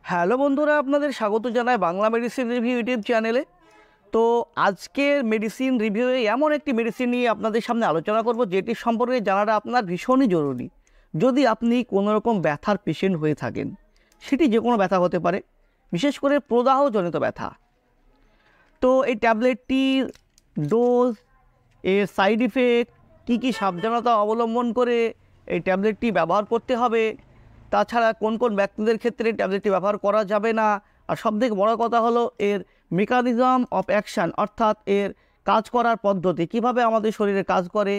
Hello বন্ধুরা, আপনাদের স্বাগত জানাই বাংলা মেডিসিন রিভিউ ইউটিউব চ্যানেলে। তো আজকের মেডিসিন রিভিউয়ে এমন একটি মেডিসিন নিয়ে আপনাদের সামনে আলোচনা করব, যেটি সম্পর্কে জানাটা আপনার ভীষণই জরুরি। যদি আপনি কোনো রকম ব্যথার পেশেন্ট হয়ে থাকেন, সেটি যে কোনো ব্যথা হতে পারে, বিশেষ করে প্রদাহজনিত ব্যথা। তো এই ট্যাবলেটটির ডোজ, এর সাইড ইফেক্ট, কী সাবধানতা অবলম্বন করে এই ট্যাবলেটটি ব্যবহার করতে হবে, তাছাড়া কোন কোন ব্যক্তিদের ক্ষেত্রে ট্যাবলেটটি ব্যবহার করা যাবে না, আর সবথেকে বড় কথা হলো এর মেকানিজম অফ অ্যাকশান, অর্থাৎ এর কাজ করার পদ্ধতি, কিভাবে আমাদের শরীরে কাজ করে,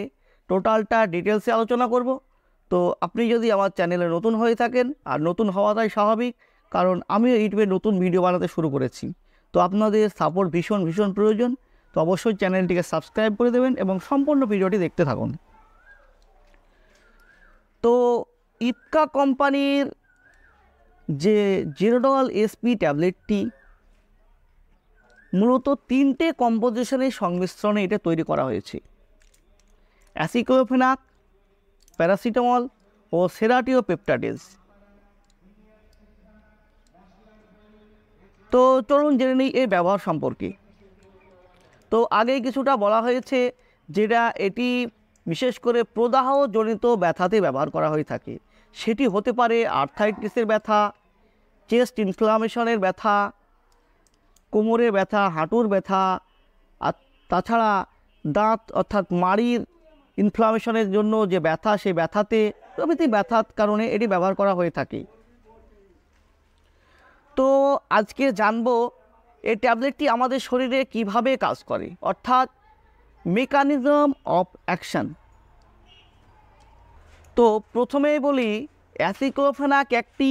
টোটালটা ডিটেলসে আলোচনা করব। তো আপনি যদি আমার চ্যানেলে নতুন হয়ে থাকেন, আর নতুন হওয়াটাই স্বাভাবিক, কারণ আমিও ইউটিউবে নতুন ভিডিও বানাতে শুরু করেছি, তো আপনাদের সাপোর্ট ভীষণ ভীষণ প্রয়োজন। তো অবশ্যই চ্যানেলটিকে সাবস্ক্রাইব করে দেবেন এবং সম্পূর্ণ ভিডিওটি দেখতে থাকুন। তো ইপকা কোম্পানির যে জেরোডল এসপি ট্যাবলেটটি মূলত তিনটে কম্পোজিশনের সংমিশ্রণে এটা তৈরি করা হয়েছে: অ্যাসিক্লোফেনাক, প্যারাসিটামল ও সেরাটিওপেপটাইডেস। তো চলুন জেনে নিই এর ব্যবহার সম্পর্কে। তো আগে কিছুটা বলা হয়েছে, যেটা এটি বিশেষ করে প্রদাহজনিত ব্যথাতে ব্যবহার করা হয়ে থাকে। সেটি হতে পারে আর্থাইটিসের ব্যথা, চেস্ট ইনফ্লামেশনের ব্যথা, কোমরের ব্যথা, হাঁটুর ব্যথা, আর তাছাড়া দাঁত অর্থাৎ মাড়ির ইনফ্লামেশনের জন্য যে ব্যথা, সেই ব্যথাতে প্রভৃতি ব্যথার কারণে এটি ব্যবহার করা হয়ে থাকে। তো আজকে জানবো এই ট্যাবলেটটি আমাদের শরীরে কিভাবে কাজ করে, অর্থাৎ মেকানিজম অফ অ্যাকশান। তো প্রথমেই বলি, অ্যাসিক্লোফেনাক একটি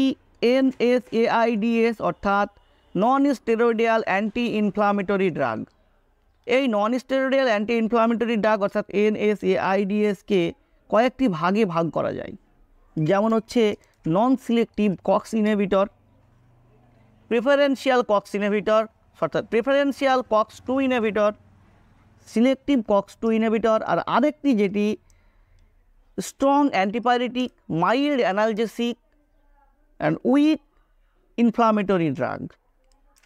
NSAIDs অর্থাৎ non steroidal anti inflammatory drug. এই non steroidal anti inflammatory drug অর্থাৎ NSAIDsকে কয়েকটি ভাগে ভাগ করা যায়, যেমন হচ্ছে non selective COX inhibitor, preferential COX inhibitor অর্থাৎ preferential COX 2 inhibitor, selective COX 2 inhibitor, আর আরেকটি যেটি strong antipyretic, mild analgesic and weak inflammatory drug.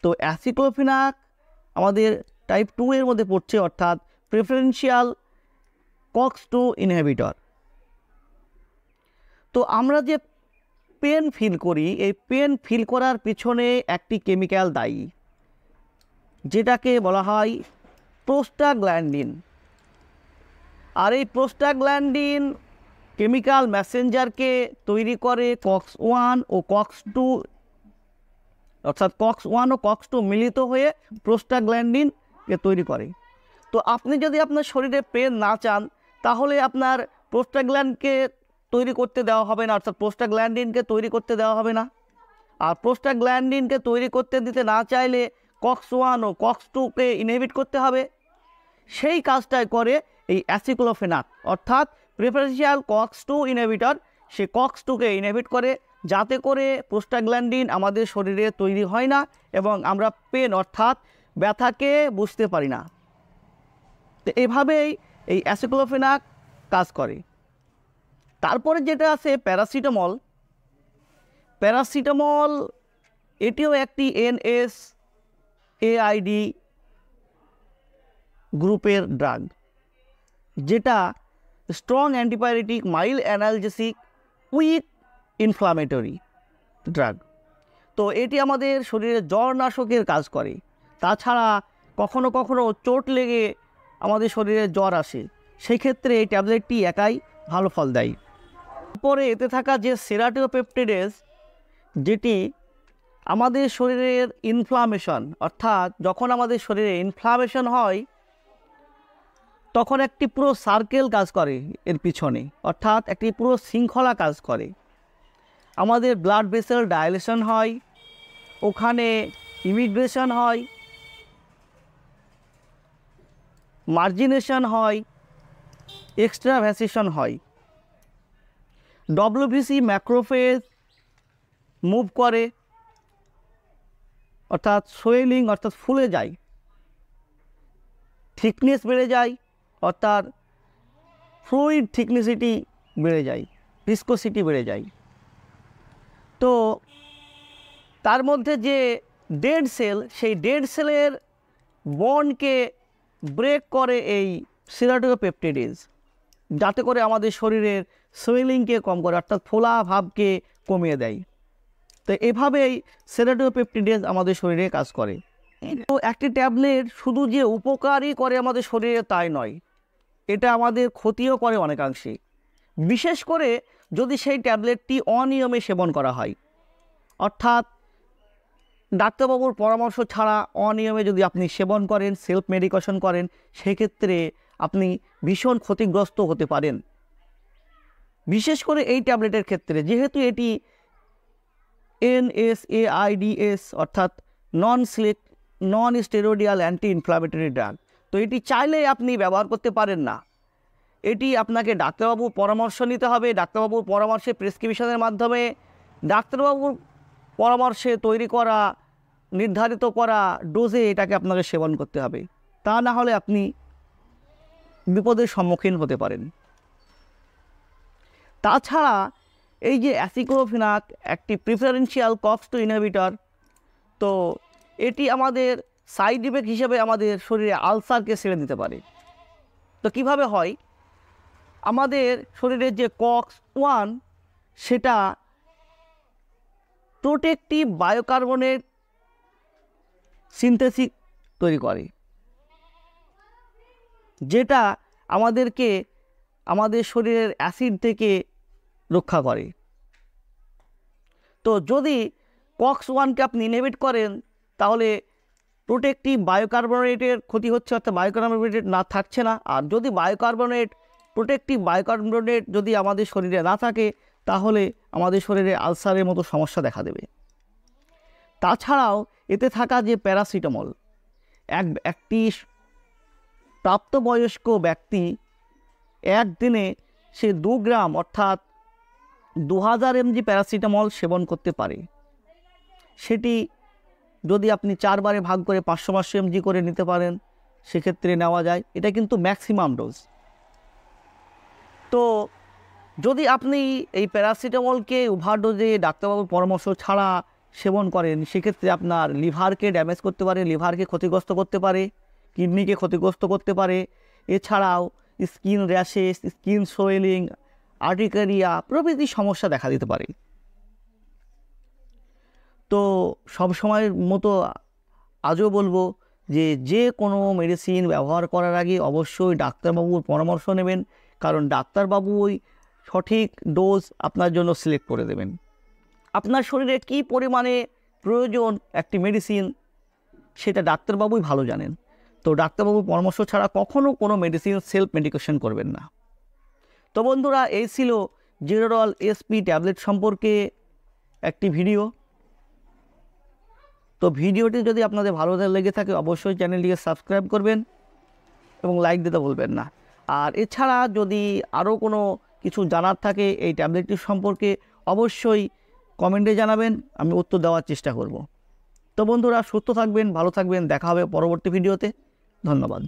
তো অ্যাসিক্লোফেনাক আমাদের টাইপ 2 এর মধ্যে পড়ছে, অর্থাৎ প্রেফারেন্সিয়াল কক্স 2 ইনহিবিটর। তো আমরা যে পেন ফিল করি, এই পেন ফিল করার পিছনে একটি কেমিক্যাল দায়ী, যেটাকে বলা হয় প্রোস্টাগ্ল্যান্ডিন। আর এই প্রোস্টাগ্ল্যান্ডিন কেমিক্যাল মেসেঞ্জারকে তৈরি করে কক্স 1 ও কক্স 2, অর্থাৎ কক্স 1 ও কক্স 2 মিলিত হয়ে প্রোস্টাগ্ল্যান্ডিনকে তৈরি করে। তো আপনি যদি আপনার শরীরে পেন না চান, তাহলে আপনার প্রোস্টাগ্ল্যান্ডকে তৈরি করতে দেওয়া হবে না, অর্থাৎ প্রোস্টাগ্ল্যান্ডিনকে তৈরি করতে দেওয়া হবে না। আর প্রোস্টাগ্ল্যান্ডিনকে তৈরি করতে দিতে না চাইলে কক্স 1 ও কক্স 2কে ইনহিবিট করতে হবে। সেই কাজটাই করে এই অ্যাসিক্লোফেনাক, অর্থাৎ প্রেফারেন্সিয়াল কক্স 2 ইনহিবিটর। সে কক্স 2কে ইনহিবিট করে, যাতে করে প্রোস্টাগ্ল্যান্ডিন আমাদের শরীরে তৈরি হয় না এবং আমরা পেন অর্থাৎ ব্যথাকে বুঝতে পারি না। তো এভাবেই এই অ্যাসিক্লোফেনাক কাজ করে। তারপরে যেটা আছে প্যারাসিটামল। প্যারাসিটামল এটিও একটি NSAID গ্রুপের ড্রাগ, যেটা strong antipyretic, mild analgesic, weak inflammatory drug. তো এটি আমাদের শরীরে জ্বরনাশকের কাজ করে। তাছাড়া কখনো কখনো চোট লেগে আমাদের শরীরে জ্বর আসে, সেই ক্ষেত্রে এই ট্যাবলেটটি একাই ভালো ফল দেয়। তারপরে এতে থাকা যে সেরাটিওপেপটাইডেস, যেটি আমাদের শরীরের ইনফ্লামেশন, অর্থাৎ যখন আমাদের শরীরে ইনফ্লামেশন হয়, তখন একটি পুরো সার্কেল কাজ করে এর পিছনে, অর্থাৎ একটি পুরো শৃঙ্খলা কাজ করে। আমাদের ব্লাড ভেসেল ডাইলেশন হয়, ওখানে ইমিগ্রেশন হয়, মার্জিনেশন হয়, এক্সট্রাভ্যাসেশন হয়, WBC ম্যাক্রোফেজ মুভ করে, অর্থাৎ সোয়েলিং অর্থাৎ ফুলে যায়, থিকনেস বেড়ে যায় অর্থাৎ ফ্লুইড থিকনেসিটি বেড়ে যায়, ভিসকোসিটি বেড়ে যায়। তো তার মধ্যে যে ডেড সেল, সেই ডেড সেলের বন্ডকে ব্রেক করে এই সেরাটোপেপটিডেজ, যাতে করে আমাদের শরীরের সোয়েলিংকে কম করে, অর্থাৎ ফোলা ভাবকে কমিয়ে দেয়। তো এভাবেই সেরাটোপেপটিডেজ আমাদের শরীরে কাজ করে। তো একটি ট্যাবলেট শুধু যে উপকারই করে আমাদের শরীরে তাই নয়, এটা আমাদের ক্ষতিও করে অনেকাংশে, বিশেষ করে যদি সেই ট্যাবলেটটি অনিয়মে সেবন করা হয়। অর্থাৎ ডাক্তারবাবুর পরামর্শ ছাড়া অনিয়মে যদি আপনি সেবন করেন, সেলফ মেডিকেশন করেন, সেক্ষেত্রে আপনি ভীষণ ক্ষতিগ্রস্ত হতে পারেন। বিশেষ করে এই ট্যাবলেটের ক্ষেত্রে, যেহেতু এটি NSAIDs অর্থাৎ non steroidal anti inflammatory drug, তো এটি চাইলেই আপনি ব্যবহার করতে পারেন না। এটি আপনাকে ডাক্তারবাবুর পরামর্শ নিতে হবে। ডাক্তারবাবুর পরামর্শে প্রেসক্রিপশনের মাধ্যমে ডাক্তারবাবুর পরামর্শে তৈরি করা, নির্ধারিত করা ডোজে এটাকে আপনাকে সেবন করতে হবে। তা না হলে আপনি বিপদের সম্মুখীন হতে পারেন। তাছাড়া এই যে অ্যাসিক্লোফেনাক একটি প্রিফারেন্সিয়াল COX-2 ইনহিবিটর, তো এটি আমাদের সাইড ইফেক্ট হিসেবে আমাদের শরীরে আলসারকে ছেড়ে দিতে পারে। তো কিভাবে হয়? আমাদের শরীরের যে COX-1 সেটা প্রোটেক্টিভ বায়োকার্বনেট সিনথেসিস তৈরি করে, যেটা আমাদেরকে আমাদের শরীরের অ্যাসিড থেকে রক্ষা করে। তো যদি COX-1কে আপনি ইনহিবিট করেন, তাহলে প্রোটেক্টিভ বায়োকার্বনেটের ক্ষতি হচ্ছে, অর্থাৎ বায়োকার্বনেট না থাকছে না। আর যদি প্রোটেক্টিভ বায়োকার্বনেট যদি আমাদের শরীরে না থাকে, তাহলে আমাদের শরীরে আলসারের মতো সমস্যা দেখা দেবে। তাছাড়াও এতে থাকা যে প্যারাসিটামল, একটি প্রাপ্তবয়স্ক ব্যক্তি একদিনে সে 2 গ্রাম অর্থাৎ 2000 mg প্যারাসিটামল সেবন করতে পারে। সেটি যদি আপনি 4 বারে ভাগ করে 500 mg করে নিতে পারেন, সেক্ষেত্রে নেওয়া যায়। এটা কিন্তু ম্যাক্সিমাম ডোজ। তো যদি আপনি এই প্যারাসিটামলকে ওভারডোজে ডাক্তারবাবুর পরামর্শ ছাড়া সেবন করেন, সেক্ষেত্রে আপনার লিভারকে ড্যামেজ করতে পারে, লিভারকে ক্ষতিগ্রস্ত করতে পারে, কিডনিকে ক্ষতিগ্রস্ত করতে পারে। এছাড়াও skin rashes, skin swelling, urticaria প্রভৃতি সমস্যা দেখা দিতে পারে। তো সব সময়ের মতো আজও বলবো যে কোনো মেডিসিন ব্যবহার করার আগে অবশ্যই ডাক্তারবাবুর পরামর্শ নেবেন, কারণ ডাক্তারবাবুই সঠিক ডোজ আপনার জন্য সিলেক্ট করে দেবেন। আপনার শরীরে কী পরিমাণে প্রয়োজন একটি মেডিসিন, সেটা ডাক্তারবাবুই ভালো জানেন। তো ডাক্তারবাবুর পরামর্শ ছাড়া কখনও কোনো মেডিসিন সেলফ মেডিকেশন করবেন না। তো বন্ধুরা, এই ছিল জেরোডল SP ট্যাবলেট সম্পর্কে একটি ভিডিও। তো ভিডিওটি যদি আপনাদের ভালো লেগে থাকে, অবশ্যই চ্যানেলটিকে সাবস্ক্রাইব করবেন এবং লাইক দিতে ভুলবেন না। আর এছাড়া যদি আরও কোনো কিছু জানার থাকে এই ট্যাবলেটটি সম্পর্কে, অবশ্যই কমেন্টে জানাবেন, আমি উত্তর দেওয়ার চেষ্টা করব। তো বন্ধুরা, সুস্থ থাকবেন, ভালো থাকবেন, দেখা হবে পরবর্তী ভিডিওতে। ধন্যবাদ।